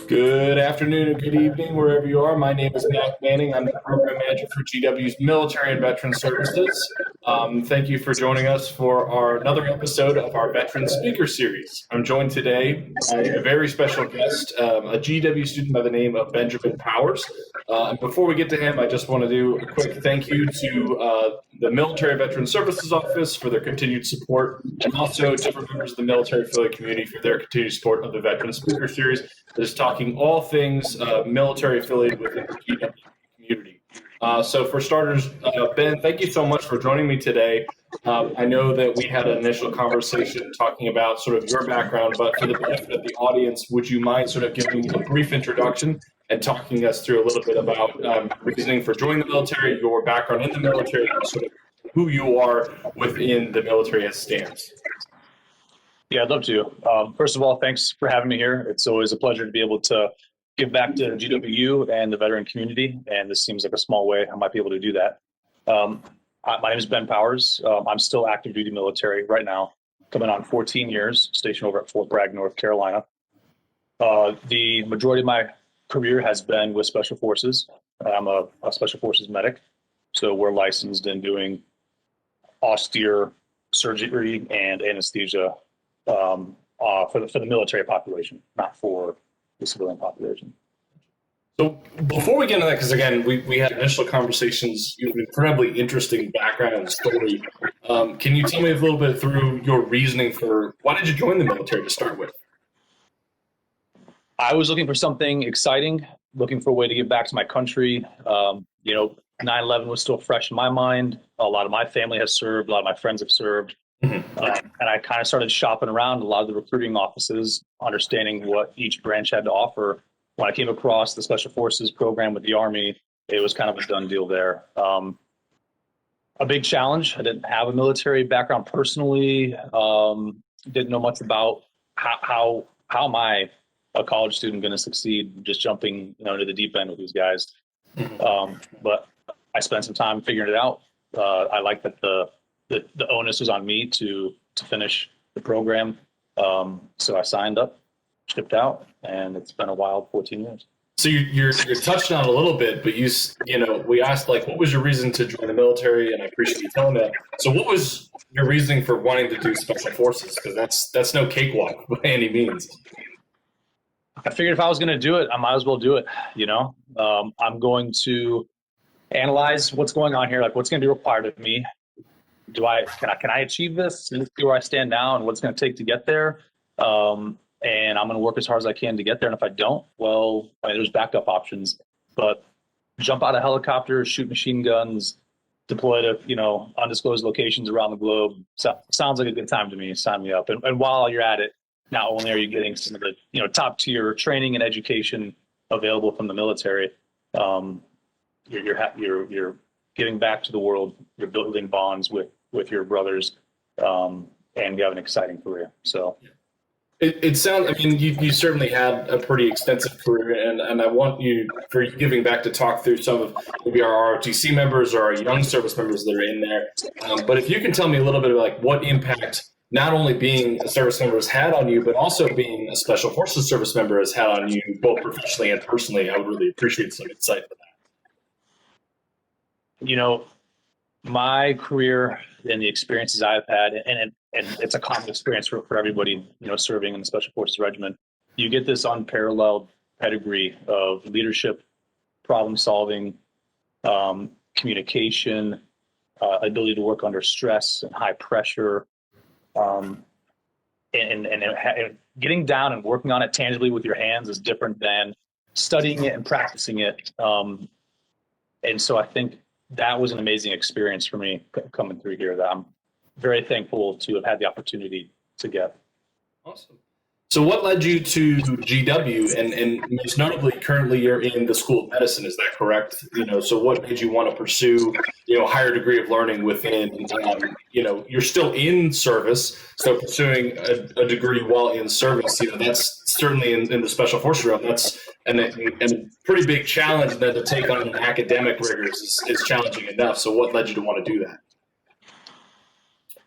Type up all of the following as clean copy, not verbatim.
Good afternoon or good evening, wherever you are. My name is Matt Manning. I'm the program manager for GW's Military and Veteran Services. Thank you for joining us for another episode of our Veteran Speaker Series. I'm joined today by a very special guest, a GW student by the name of Benjamin Powers. And before we get to him, I just want to do a quick thank you to the Military Veteran Services Office for their continued support, and also different members of the military affiliate community for their continued support of the Veteran Speaker Series that is talking all things military affiliated within the GW community. So for starters, Ben, thank you so much for joining me today. I know that we had an initial conversation talking about sort of your background, but for the benefit of the audience, would you mind sort of giving a brief introduction and talking us through a little bit about reasoning for joining the military, your background in the military, and sort of who you are within the military as it stands? Yeah, I'd love to. First of all, thanks for having me here. It's always a pleasure to be able to give back to GW and the veteran community, and this seems like a small way I might be able to do that. My name is Ben Powers. I'm still active duty military right now, coming on 14 years, stationed over at Fort Bragg, North Carolina. The majority of my career has been with Special Forces. I'm a Special Forces medic, so we're licensed in doing austere surgery and anesthesia for the military population, not for the civilian population. So before we get into that, because again, we had initial conversations, you have an incredibly interesting background and story. Can you tell me a little bit through your reasoning for why did you join the military to start with? I was looking for something exciting, looking for a way to give back to my country. 9/11 was still fresh in my mind. A lot of my family has served, a lot of my friends have served. And I kind of started shopping around a lot of the recruiting offices, understanding what each branch had to offer. When I came across the Special Forces program with the Army, it was kind of a done deal there. A big challenge. I didn't have a military background personally. Didn't know much about how am I, a college student, going to succeed just jumping into the deep end with these guys. But I spent some time figuring it out. I like that the onus was on me to finish the program. So I signed up, shipped out, and it's been a wild 14 years. So you're touched on a little bit, but we asked what was your reason to join the military, and I appreciate you telling that. So what was your reasoning for wanting to do Special Forces? Because that's no cakewalk by any means. I figured if I was going to do it, I might as well do it. I'm going to analyze what's going on here, what's going to be required of me. Can I achieve this? Let's see where I stand now and what's going to take to get there. And I'm going to work as hard as I can to get there. And if I don't, well, there's backup options. But jump out of helicopters, shoot machine guns, deploy to undisclosed locations around the globe. Sounds like a good time to me. Sign me up. And while you're at it, not only are you getting some of the top tier training and education available from the military, you're giving back to the world. You're building bonds with your brothers, and you have an exciting career. So it sounds. I mean, you certainly had a pretty extensive career, and I want you for giving back to talk through some of maybe our ROTC members or our young service members that are in there. But if you can tell me a little bit about what impact not only being a service member has had on you, but also being a Special Forces service member has had on you, both professionally and personally, I would really appreciate some insight for that. My career and the experiences I've had, and it's a common experience for everybody, serving in the Special Forces Regiment. You get this unparalleled pedigree of leadership, problem solving, communication, ability to work under stress and high pressure, and getting down and working on it tangibly with your hands is different than studying it and practicing it. And so I think that was an amazing experience for me coming through here that I'm very thankful to have had the opportunity to get. Awesome. So what led you to GW, and most notably, currently you're in the School of Medicine, is that correct? So what made you want to pursue, higher degree of learning within, you're still in service, so pursuing a degree while in service, that's certainly in the Special Forces realm, that's and a pretty big challenge, and then to take on academic rigors is challenging enough. So what led you to want to do that?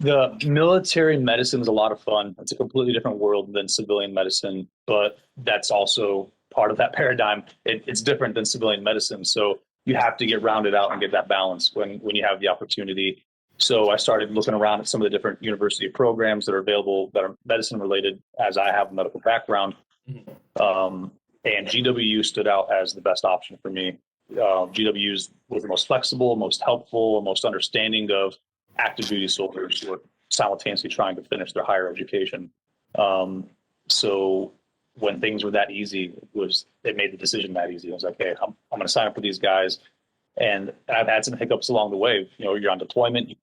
The military medicine is a lot of fun. It's a completely different world than civilian medicine, but that's also part of that paradigm, it's different than civilian medicine. So you have to get rounded out and get that balance when you have the opportunity. So I started looking around at some of the different university programs that are available that are medicine related, as I have a medical background. And GWU stood out as the best option for me. GWU was the most flexible, most helpful, most understanding of active duty soldiers who are simultaneously trying to finish their higher education. So when things were that easy, it made the decision that easy. I was like, hey, I'm going to sign up for these guys. And I've had some hiccups along the way. You're on deployment, you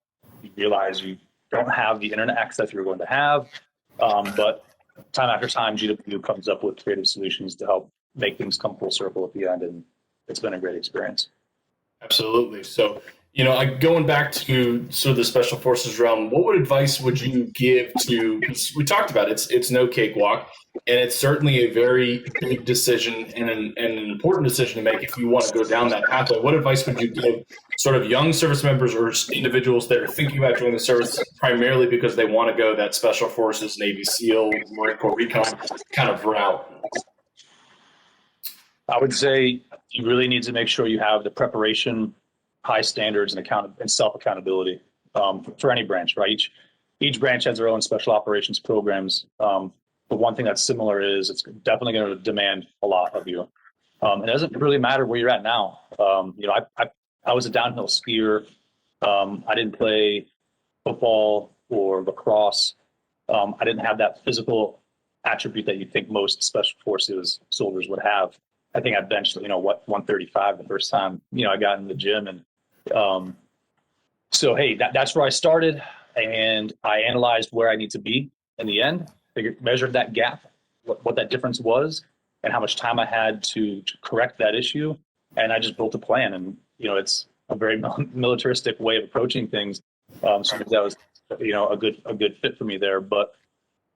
realize you don't have the internet access you're going to have. But time after time, GWU comes up with creative solutions to help make things come full circle at the end. And it's been a great experience. Absolutely. So, going back to sort of the special forces realm, what advice would you give to, because we talked about it's no cakewalk, and it's certainly a very big decision and an important decision to make if you want to go down that pathway. What advice would you give sort of young service members or individuals that are thinking about joining the service primarily because they want to go that special forces, Navy SEAL, Marine Corps recon kind of route? I would say you really need to make sure you have the preparation, high standards, and self-accountability for any branch, right? Each branch has their own special operations programs. But one thing that's similar is it's definitely going to demand a lot of you. It doesn't really matter where you're at now. I was a downhill skier. I didn't play football or lacrosse. I didn't have that physical attribute that you think most special forces soldiers would have. I think I benched, 135 the first time, I got in the gym. And so, hey, that's where I started. And I analyzed where I need to be in the end, measured that gap, what that difference was, and how much time I had to correct that issue. And I just built a plan. And, it's a very militaristic way of approaching things. So that was, a good fit for me there. But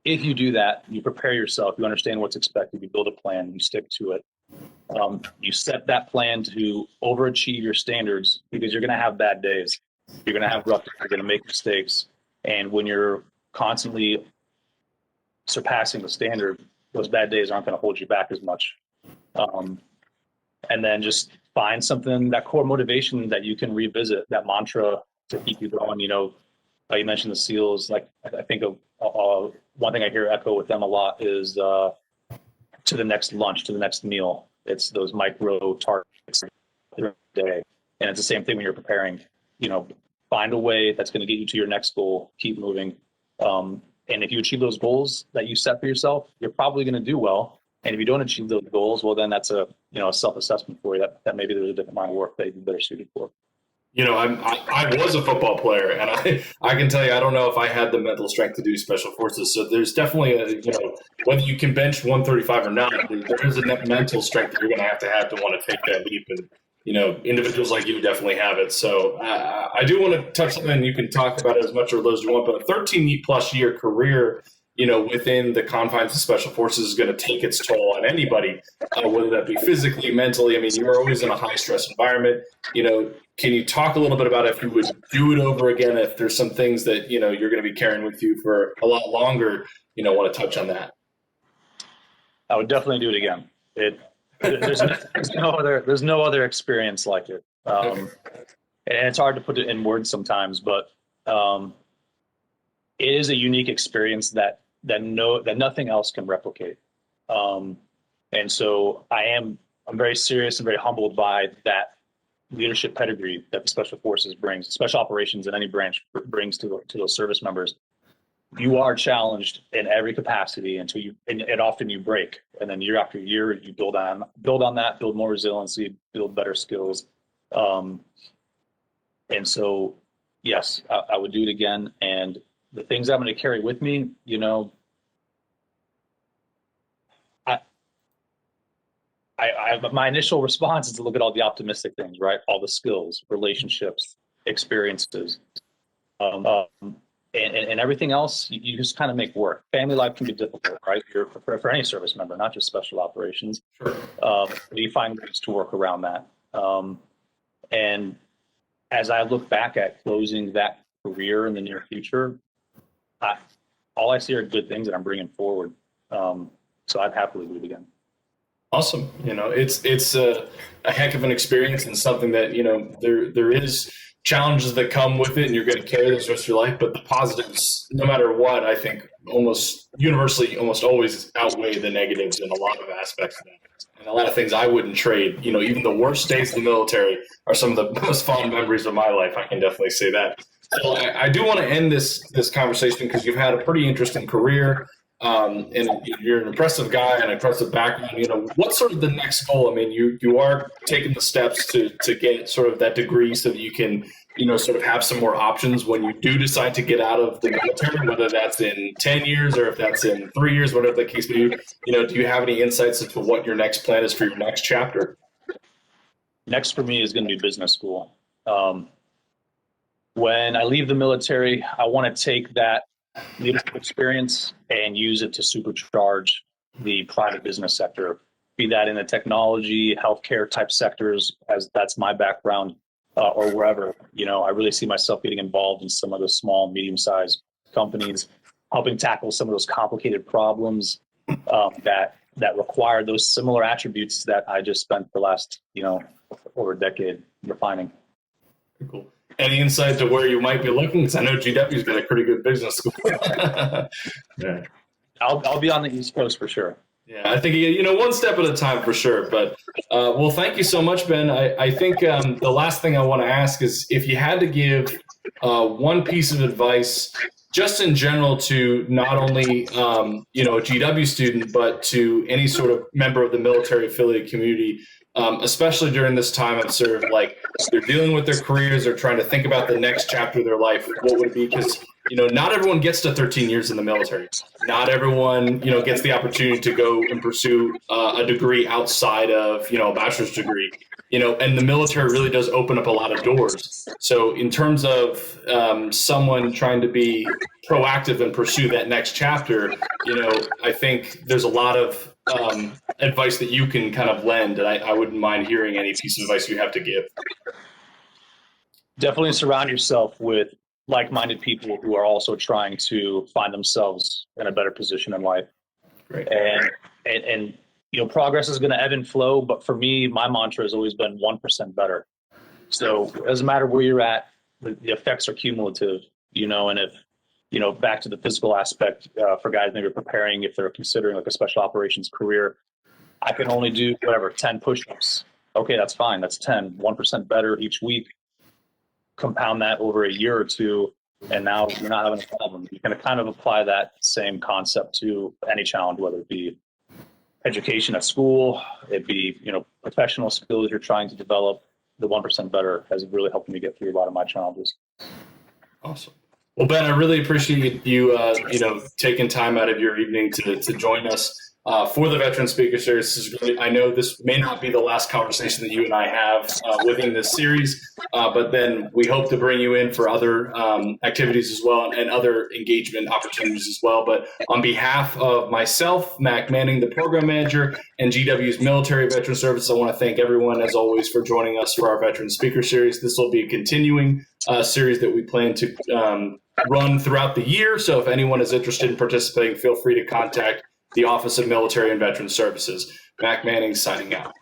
if you do that, you prepare yourself, you understand what's expected, you build a plan, you stick to it. You set that plan to overachieve your standards, because you're going to have bad days. You're going to have rough days. You're going to make mistakes. And when you're constantly surpassing the standard, those bad days aren't going to hold you back as much. And then just find something, that core motivation that you can revisit, that mantra to keep you going. You mentioned the SEALs. Like, I think of one thing I hear echo with them a lot is to the next lunch, to the next meal. It's those micro targets every day. And it's the same thing when you're preparing. Find a way that's going to get you to your next goal, keep moving. And if you achieve those goals that you set for yourself, you're probably going to do well. And if you don't achieve those goals, well, then that's a self-assessment for you that maybe there's a different line of work that you'd be better suited for. I was a football player, and I can tell you, I don't know if I had the mental strength to do special forces. So there's definitely whether you can bench 135 or not, there is a mental strength that you're going to have to want to take that leap. And, individuals like you definitely have it. So I do want to touch something, and you can talk about it as much or little as you want, but a 13+ year career, within the confines of special forces is going to take its toll on anybody, whether that be physically, mentally. I mean, you're always in a high stress environment. Can you talk a little bit about if you would do it over again, if there's some things that, you're going to be carrying with you for a lot longer, want to touch on that? I would definitely do it again. There's no other experience like it. And it's hard to put it in words sometimes, but it is a unique experience that nothing else can replicate. And so I'm very serious and very humbled by that leadership pedigree that the Special Forces brings, Special Operations in any branch brings to those service members. You are challenged in every capacity until and often you break. And then year after year, you build on that, build more resiliency, build better skills. And so, yes, I would do it again. And the things I'm going to carry with me, my initial response is to look at all the optimistic things, right? All the skills, relationships, experiences, and everything else. You just kind of make work. Family life can be difficult, right? For any service member, not just special operations. Sure. You find ways to work around that. And as I look back at closing that career in the near future, all I see are good things that I'm bringing forward. So I'd happily do it again. Awesome. It's a heck of an experience and something that, there is challenges that come with it and you're going to carry those the rest of your life. But the positives, no matter what, I think almost universally, almost always outweigh the negatives in a lot of aspects of that. And a lot of things I wouldn't trade. Even the worst days in the military are some of the most fond memories of my life. I can definitely say that. So I do want to end this conversation because you've had a pretty interesting career. And you're an impressive guy and an impressive background. What's sort of the next goal? I mean, you are taking the steps to get sort of that degree so that you can, sort of have some more options when you do decide to get out of the military, whether that's in 10 years or if that's in 3 years, whatever the case may be. Do you have any insights into what your next plan is for your next chapter? Next for me is going to be business school. When I leave the military, I want to take that leadership experience and use it to supercharge the private business sector, be that in the technology, healthcare type sectors, as that's my background, or wherever. I really see myself getting involved in some of the small, medium-sized companies, helping tackle some of those complicated problems that require those similar attributes that I just spent the last, over a decade refining. Cool. Any insight to where you might be looking? Because I know GW's got a pretty good business school. Yeah. I'll be on the East Coast for sure. Yeah, I think, one step at a time for sure. But, well, thank you so much, Ben. I think the last thing I want to ask is if you had to give one piece of advice just in general to not only, a GW student, but to any sort of member of the military affiliate community, especially during this time of sort of like they're dealing with their careers or trying to think about the next chapter of their life, what would it be? Because, not everyone gets to 13 years in the military. Not everyone, gets the opportunity to go and pursue a degree outside of, a bachelor's degree, and the military really does open up a lot of doors. So in terms of someone trying to be proactive and pursue that next chapter, I think there's a lot of advice that you can kind of lend, and I wouldn't mind hearing any piece of advice you have to give. Definitely surround yourself with like-minded people who are also trying to find themselves in a better position in life. Great. And progress is going to ebb and flow, but for me, my mantra has always been 1% better. So it doesn't matter where you're at, the effects are cumulative, and if, back to the physical aspect, for guys maybe preparing, if they're considering like a special operations career, I can only do 10 push-ups. Okay, that's fine. That's 1% better each week. Compound that over a year or two, and now you're not having a problem. You can kind of apply that same concept to any challenge, whether it be education at school, it be, professional skills you're trying to develop. The 1% better has really helped me get through a lot of my challenges. Awesome. Well, Ben, I really appreciate you, taking time out of your evening to join us for the Veteran Speaker Series. This is really, I know this may not be the last conversation that you and I have within this series, but then we hope to bring you in for other activities as well and other engagement opportunities as well. But on behalf of myself, Mac Manning, the program manager, and GW's Military Veteran Services, I want to thank everyone, as always, for joining us for our Veteran Speaker Series. This will be a continuing series that we plan to run throughout the year. So if anyone is interested in participating, feel free to contact the Office of Military and Veteran Services. Mac Manning signing out.